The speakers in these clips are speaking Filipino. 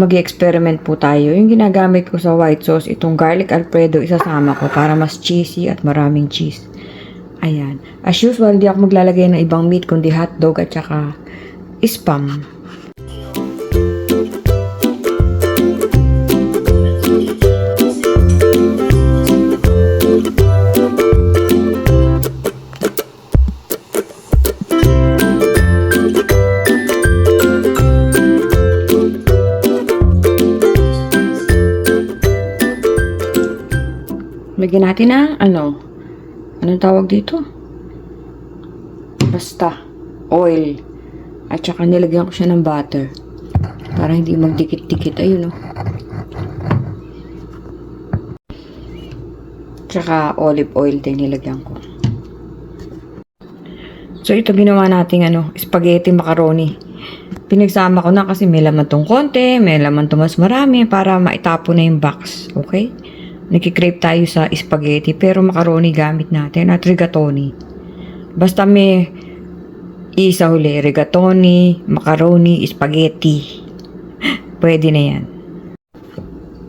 Mag-experiment po tayo. Yung ginagamit ko sa white sauce, itong garlic alfredo, isasama ko para mas cheesy at maraming cheese. Ayan. As usual, hindi ako maglalagay ng ibang meat, kundi hotdog at saka spam. Lagyan natin ng anong tawag dito? Basta, oil. At saka nilagyan ko siya ng butter. Para hindi magdikit-dikit. Ayun, oh. Tsaka olive oil din nilagyan ko. So, ito ginawa nating spaghetti macaroni. Pinagsama ko na kasi may laman tong konti, may laman tong mas marami para maitapo na yung box. Okay? Nagkikrave tayo sa spaghetti pero macaroni gamit natin at rigatoni. Basta may isa huli, rigatoni, macaroni, spaghetti. Pwede na yan.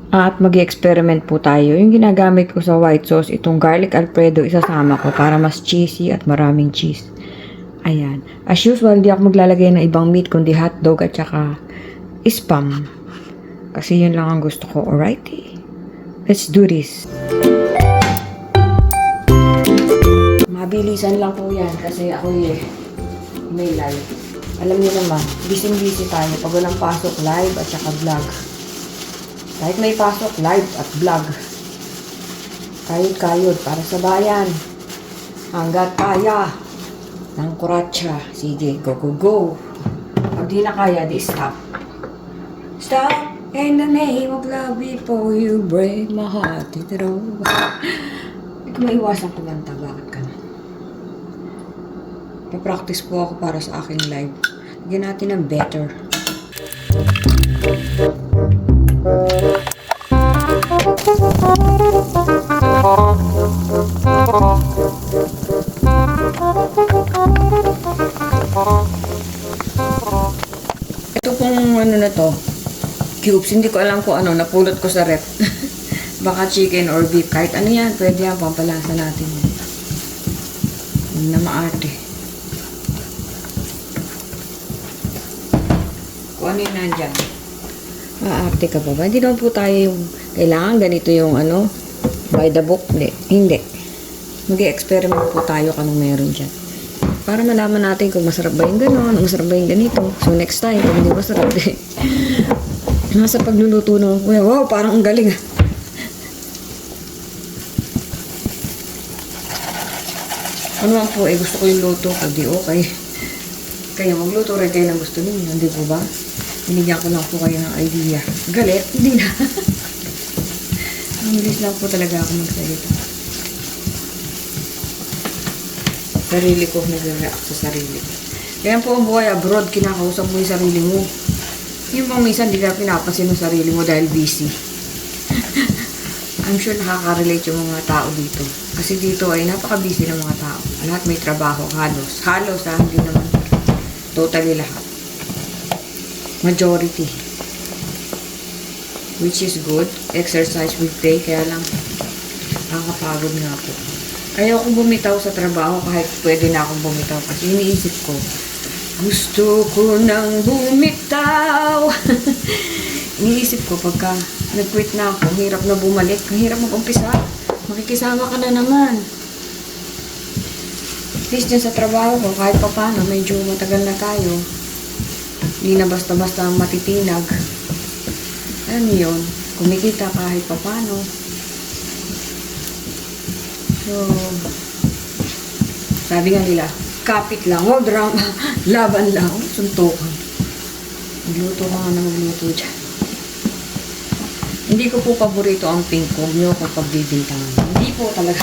At mag-experiment po tayo. Yung ginagamit ko sa white sauce, itong garlic alfredo, isasama ko para mas cheesy at maraming cheese. Ayan. As usual, hindi ako maglalagay ng ibang meat kundi hotdog at saka spam. Kasi yun lang ang gusto ko. Alright? Let's do this. Mabilisan lang po yan kasi ako may live. Alam niyo naman, busy tayo pag walang pasok live at saka vlog. Kahit may pasok live at vlog. Kayod para sa bayan. Hanggat kaya ng kuratsa. Sige, go. Pag di na kaya, di stop. Stop! In the name of love, before you break my heart, itiro. Hindi ko maiwasan kumanta. Bakit ka na? Pa-practice po ako para sa aking live. Lagyan natin ng better. Ito pong na to. Cubes. Hindi ko alam kung napulot ko sa rep. Baka chicken or beef. Kahit ano yan, pwede yan. Pampalasa natin yan. Hindi na maarte. Kung ano yung nandyan. Maarte ka pa ba? Hindi naman po tayo yung kailangan ganito yung by the book. Hindi. Mag-experiment po tayo kung anong meron dyan. Para malaman natin kung masarap ba yung gano'n, masarap ba yung ganito. So next time, kung hindi masarap nasa pagluluto ng kuya. Wow, parang ang galing. Ano lang po, gusto ko yung luto ko. Di okay. Kaya magluto rin kayo ng gusto ninyo. Hindi po ba? Binigyan ko lang po kayo ng idea. Galit? Hindi na. Ang bilis lang po talaga ako magsalita. Sarili ko, nag-react sa sarili. Kaya po ang buhay abroad, kinakausap mo yung sarili mo. Yung bang minsan hindi ka pinapansin ng sarili mo dahil busy. I'm sure nakaka-relate yung mga tao dito. Kasi dito ay napaka-busy ng mga tao. Lahat may trabaho, halos. Halos hindi naman. Totally lahat. Majority. Which is good. Exercise with pay. Kaya lang, nakakapagod nga po. Ayaw akong bumitaw sa trabaho kahit pwede na akong bumitaw. Kasi iniisip ko, gusto ko nang bumitaw. Iniisip ko pagka nag-quit na ako, hirap na bumalik, hirap mag-umpisa. Makikisama ka na naman. At least dyan sa trabaho ko, kahit pa paano, medyo matagal na tayo. Hindi na basta-basta matitinag. Ano yun? Kumikita kahit pa paano. So, sabi nga nila, kapit lang, huwag drama, laban lang, suntukan. Magluto ka nga na magluto dyan. Hindi ko po paborito ang pink. Huwag nyo ako pagbibintangan. Hindi po talaga.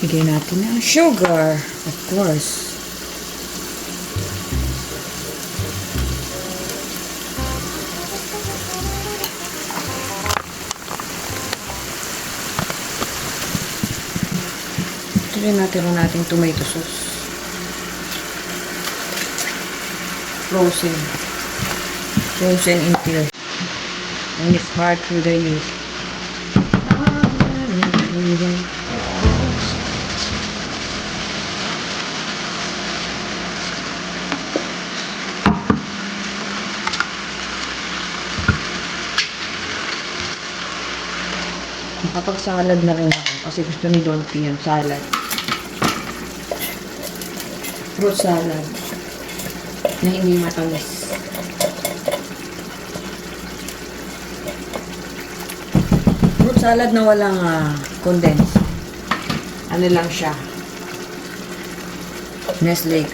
Bigyan natin ng sugar, of course. Ito natin natin tomato sauce. Frozen in here. And it's hard to the use. Nakapag-salad na rin ako kasi gusto ni Don P yung salad. Fruit salad na hindi matamis. Fruit salad na walang condensed. Ano lang siya? Nestle.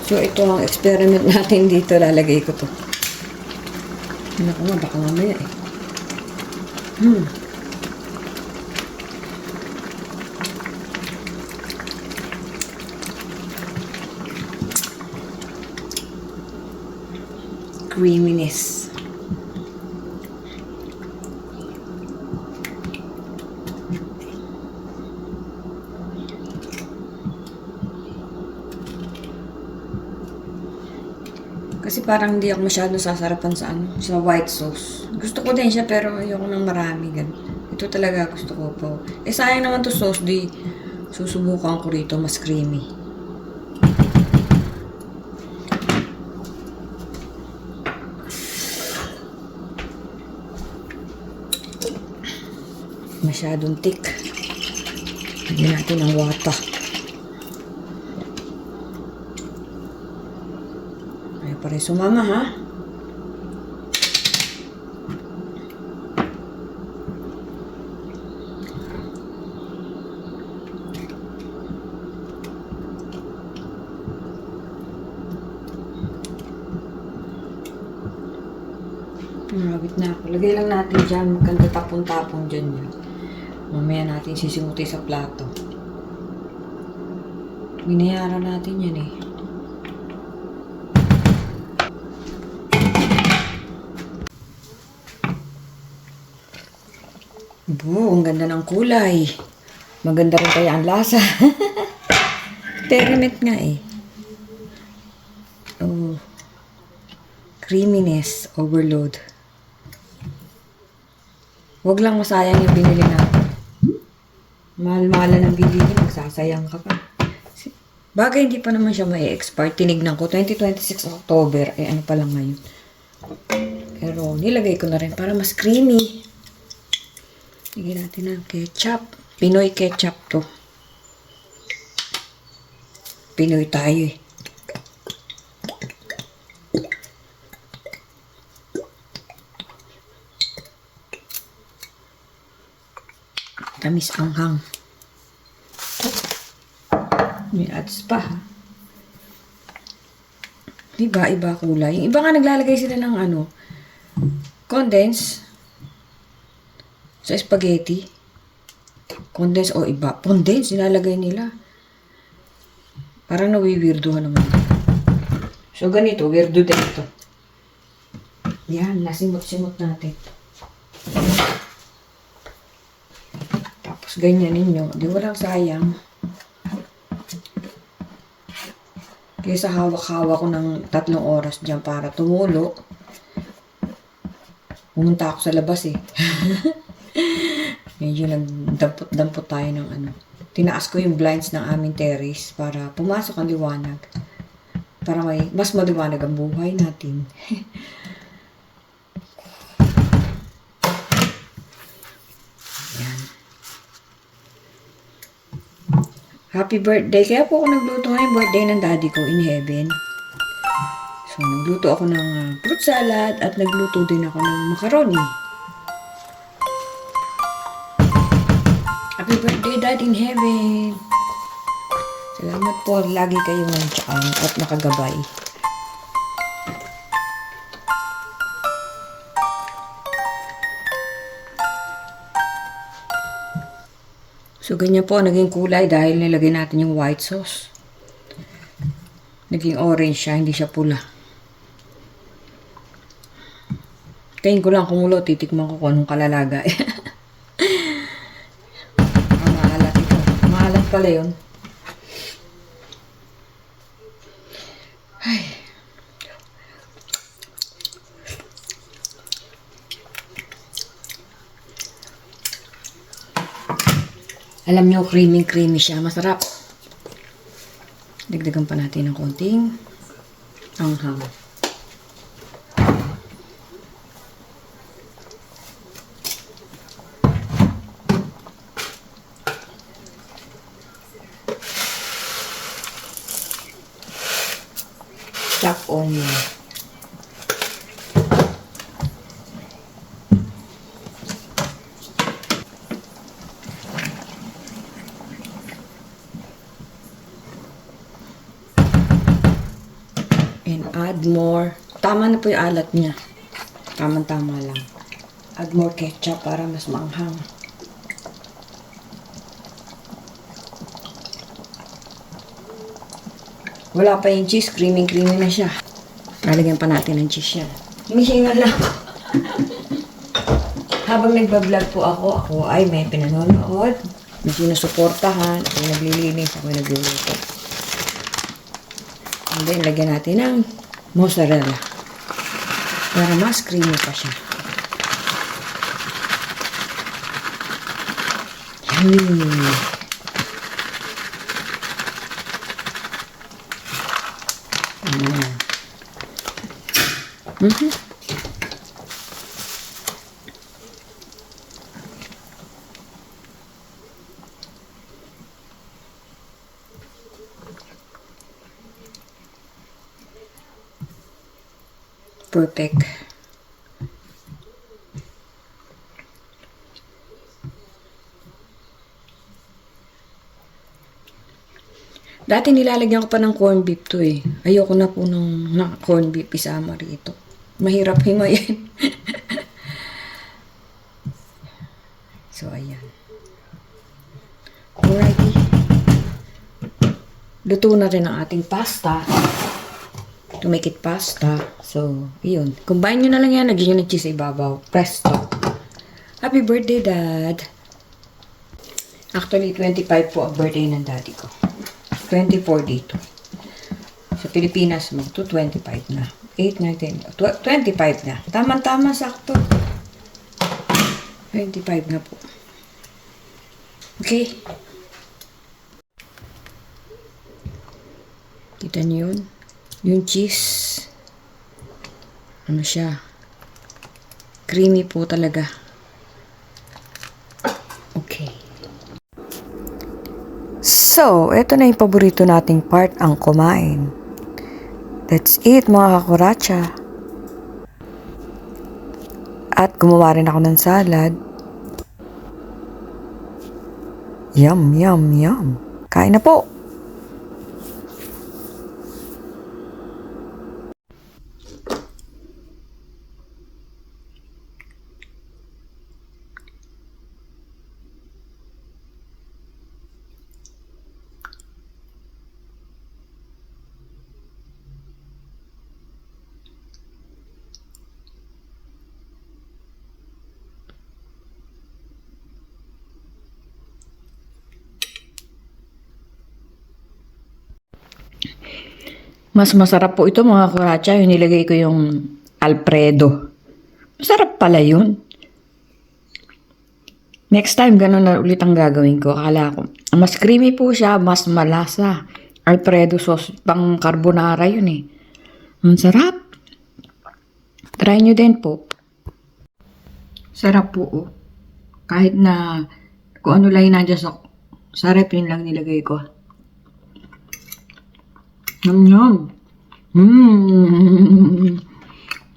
So, ito ang experiment natin dito. Lalagay ko to. Naku nga, baka mamaya eh. Creaminess. Kasi parang hindi ako masyadong sasarapan sa white sauce. Gusto ko din siya pero ayoko ng marami. Ito talaga gusto ko po. Eh sayang naman to sauce, di susubukan ko rito mas creamy. Masyadong thick. Lagyan natin ng water. Pare sumama ha. Malapit na ako. Lagay lang natin dyan. Maganda tapon-tapon dyan yun. Mamaya natin sisimuti sa plato. Binayaran natin yan eh. Ang ganda ng kulay. Maganda rin kaya ang lasa. Peppermint nga eh. Oh. Creaminess overload. Huwag lang masayang yung binili natin. Mahal-mahalan ang binili, magsasayang ka pa. Bagay, hindi pa naman siya ma-expire. Tinignan ko, 2026 October. Eh, ano pa lang ngayon. Pero, nilagay ko na rin para mas creamy. Lagyan natin ng ketchup. Pinoy ketchup to. Pinoy tayo eh. Tamis anghang. May ads pa ha. Diba, iba kulay. Yung iba nga naglalagay sila ng condense sa spaghetti. Condense o iba. Condense, nilalagay nila. Parang nawiwirduhan naman. So, ganito. Weirdo din ito. Yan, nasimot-simot natin. Tapos, ganyan ninyo. Di walang sayang. Kaysa hawak-hawak ko ng 3 oras dyan para tumulo. Pumunta ako sa labas eh. Medyo nagdampot-dampot tayo ng Tinaas ko yung blinds ng aming terrace para pumasok ang liwanag. Para mas maliwanag ang buhay natin. Yan. Happy birthday. Kaya po ako nagluto ngayon, birthday ng daddy ko in heaven. So, nagluto ako ng fruit salad at nagluto din ako ng macaroni. Happy birthday, Dad in heaven. Salamat po. Lagi kayong nandiyan at nakagabay. So, ganyan po naging kulay dahil nilagay natin yung white sauce. Naging orange siya, hindi siya pula. Kain ko lang kumulo, titikman ko kung anong kalalagay. Maalat ito. Maalat pala yun. Ay. Alam nyo, creamy siya. Masarap. Dagdagan pa natin ng konting anghang. Chopped onion. And add more. Tama na po yung alat niya. Tama-tama lang. Add more ketchup para mas maanghang. Wala pa yung cheese. Creamy na siya. Lalagyan pa natin ng cheese yan. Hinihinga lang. Habang nagbablog po ako ay may pinanonood. May sinusuportahan. Ako naglilinis. Ako nagluluto. And then, lagyan natin ng mozzarella. Para mas creamy pa siya. Yummy! Ayan. Perfect. Dati nilalagyan ko pa ng corn beef to eh. Ayoko na po ng corn beef isama rito. Mahirap himayin. So, ayan. Alrighty. Luto na rin ang ating pasta. To make it pasta. So, yun. Combine nyo na lang yan. Lagyan nyo ng cheese sa ibabaw. Presto. Happy birthday, Dad. Actually, 25 po ang birthday ng daddy ko. 24 dito. Sa Pilipinas, magto 25 na. 8, 9, 10, 25 na. Tama-tama, sakto. 25 na po. Okay. Kita niyo yun? Yung cheese. Ano siya? Creamy po talaga. Okay. So, ito na yung paborito nating part, ang kumain. Let's eat, mga kakuracha. At gumawa rin ako ng salad. Yum, yum, yum. Kain na po. Mas masarap po ito, mga kuracha. Yung nilagay ko yung Alfredo. Masarap pala yun. Next time, ganun na ulit ang gagawin ko. Akala ko, mas creamy po siya, mas malasa. Alfredo sauce, pang carbonara yun eh. Ang sarap. Try nyo din po. Sarap po oh. Kahit na kung ano lang yung nandiyan sa rep, yun lang nilagay ko. Yum, yum. Mm.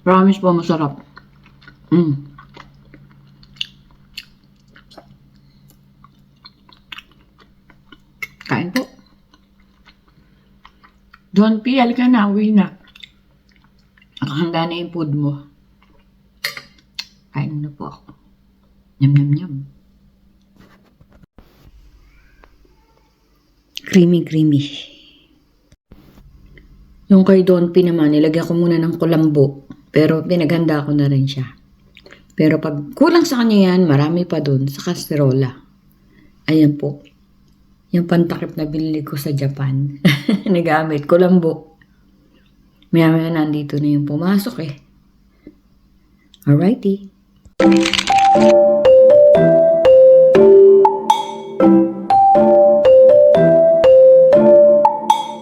Promise po, masarap. Mm. Kain po. Don P, halika na, uwi na. Nakahanda na yung food mo. Kain na po ako. Yum, yum, yum. Creamy, creamy. Yung kay Don P naman, nilagyan ko muna ng kulambo. Pero pinaghanda ko na rin siya. Pero pag kulang sa kanya yan, marami pa dun sa kasterola. Ayan po. Yung pantakip na binili ko sa Japan. Nagamit. Kulambo. Maya-maya nandito na yung pumasok eh. Alrighty.